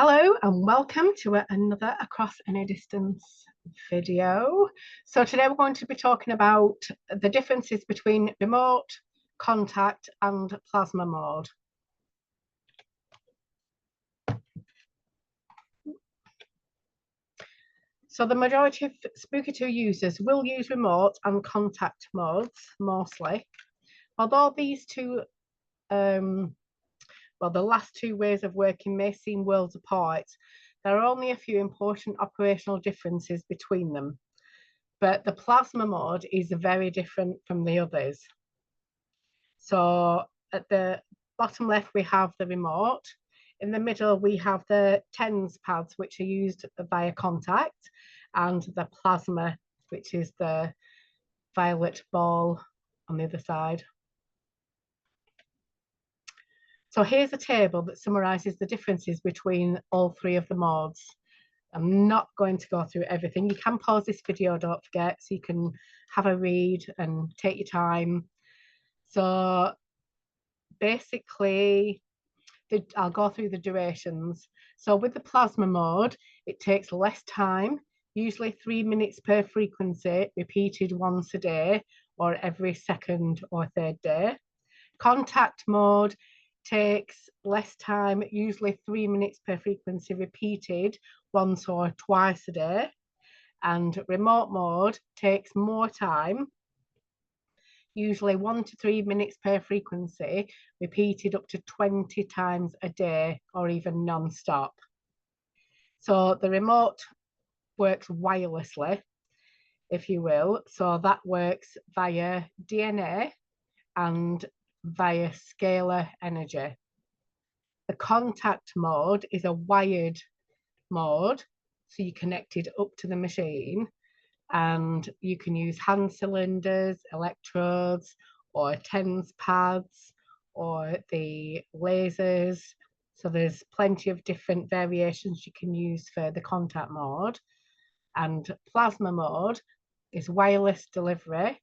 Hello and welcome to another Across Any Distance video. So today we're going to be talking about the differences between remote, contact and plasma mode. So the majority of Spooky 2 users will use remote and contact modes mostly. Although these two the last two ways of working may seem worlds apart, there are only a few important operational differences between them. But the plasma mode is very different from the others. So at the bottom left, we have the remote. In the middle, we have the TENS pads, which are used via contact, and the plasma, which is the violet ball on the other side. So here's a table that summarises the differences between all three of the modes. I'm not going to go through everything. You can pause this video, don't forget, so you can have a read and take your time. So basically, I'll go through the durations. So with the plasma mode, it takes less time, usually 3 minutes per frequency, repeated once a day or every second or third day. Contact mode takes less time, usually 3 minutes per frequency, repeated once or twice a day. And remote mode takes more time, usually 1 to 3 minutes per frequency, repeated up to 20 times a day or even non-stop. So the remote works wirelessly, if you will. So that works via DNA and via scalar energy. The contact mode is a wired mode, so you're connected up to the machine, and you can use hand cylinders, electrodes, or TENS pads, or the lasers. So there's plenty of different variations you can use for the contact mode. And plasma mode is wireless delivery,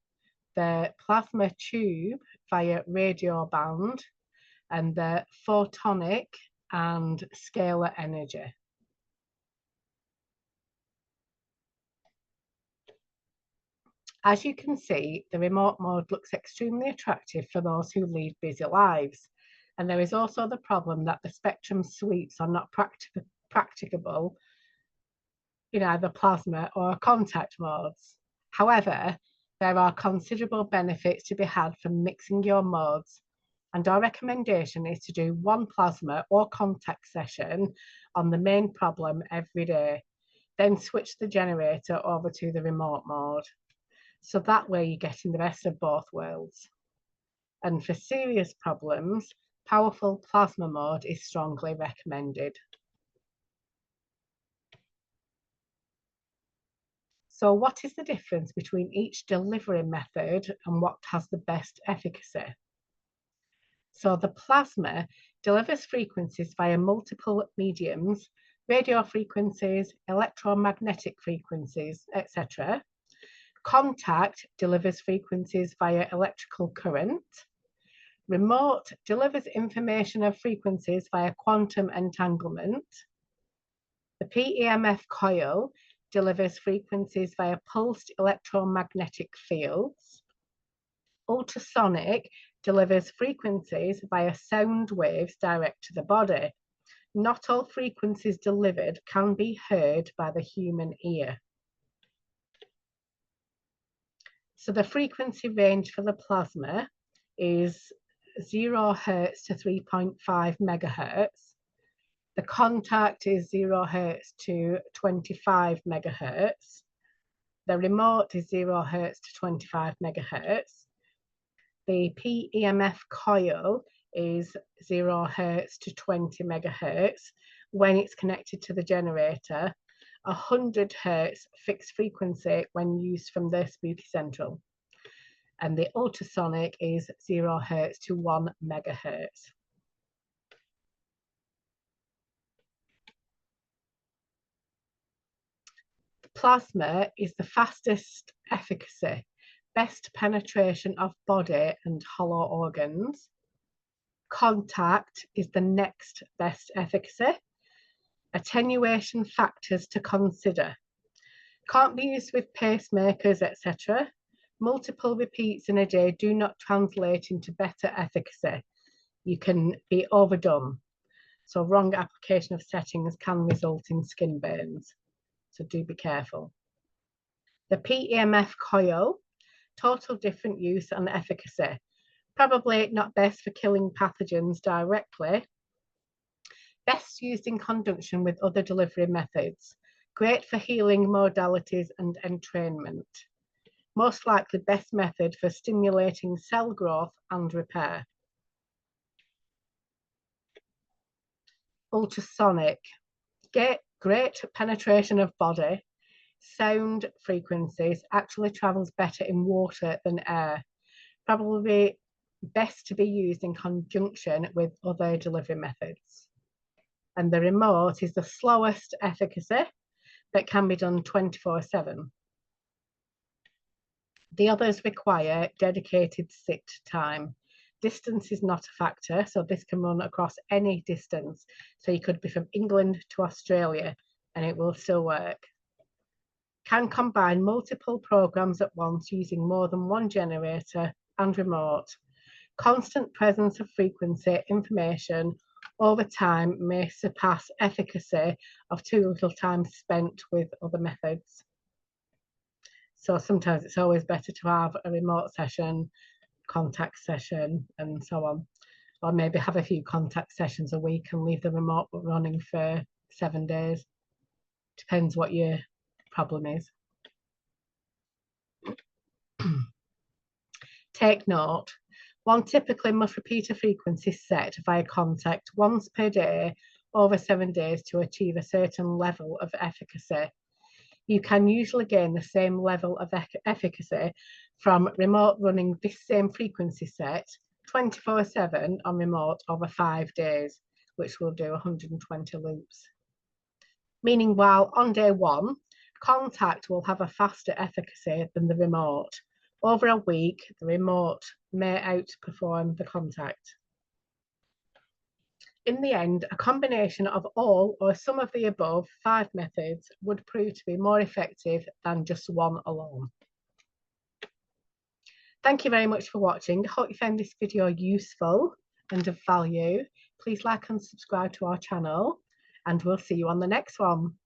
the plasma tube via radio band, and the photonic and scalar energy. As you can see, the remote mode looks extremely attractive for those who lead busy lives. And there is also the problem that the spectrum sweeps are not practicable in either plasma or contact modes. However, there are considerable benefits to be had from mixing your modes, and our recommendation is to do one plasma or contact session on the main problem every day, then switch the generator over to the remote mode. So that way you're getting the best of both worlds. And for serious problems, powerful plasma mode is strongly recommended. So what is the difference between each delivery method and what has the best efficacy? So the plasma delivers frequencies via multiple mediums, radio frequencies, electromagnetic frequencies, etc. Contact delivers frequencies via electrical current. Remote delivers information of frequencies via quantum entanglement. The PEMF coil delivers frequencies via pulsed electromagnetic fields. Ultrasonic delivers frequencies via sound waves direct to the body. Not all frequencies delivered can be heard by the human ear. So the frequency range for the plasma is 0 Hz to 3.5 megahertz. The contact is 0 Hz to 25 megahertz. The remote is 0 Hz to 25 megahertz. The PEMF coil is 0 Hz to 20 megahertz when it's connected to the generator. 100 Hz fixed frequency when used from the Spooky Central. And the ultrasonic is 0 Hz to 1 megahertz. Plasma is the fastest efficacy, best penetration of body and hollow organs. Contact is the next best efficacy, Attenuation factors to consider. Can't be used with pacemakers, etc. Multiple repeats in a day do not translate into better efficacy. You can be overdone. So wrong application of settings can result in skin burns. So do be careful. The PEMF coil, total different use and efficacy. Probably not best for killing pathogens directly. Best used in conjunction with other delivery methods. Great for healing modalities and entrainment. Most likely best method for stimulating cell growth and repair. Ultrasonic. Great penetration of body. Sound frequencies actually travels better in water than air. Probably best to be used in conjunction with other delivery methods. And the remote is the slowest efficacy that can be done 24/7. The others require dedicated sit time. Distance is not a factor, so this can run across any distance. So you could be from England to Australia and it will still work. Can combine multiple programs at once using more than one generator and remote. Constant presence of frequency information over time may surpass efficacy of too little time spent with other methods. So sometimes it's always better to have a remote session, contact session, and so on. Or maybe have a few contact sessions a week and leave the remote running for 7 days. Depends what your problem is. Take note. One typically must repeat a frequency set via contact once per day over 7 days to achieve a certain level of efficacy. You can usually gain the same level of efficacy from remote running this same frequency set 24/7 on remote over 5 days, which will do 120 loops. Meaning while on day 1, contact will have a faster efficacy than the remote. Over a week, the remote may outperform the contact. In the end, a combination of all or some of the above 5 methods would prove to be more effective than just one alone. Thank you very much for watching. I hope you found this video useful and of value. Please like and subscribe to our channel, and we'll see you on the next one.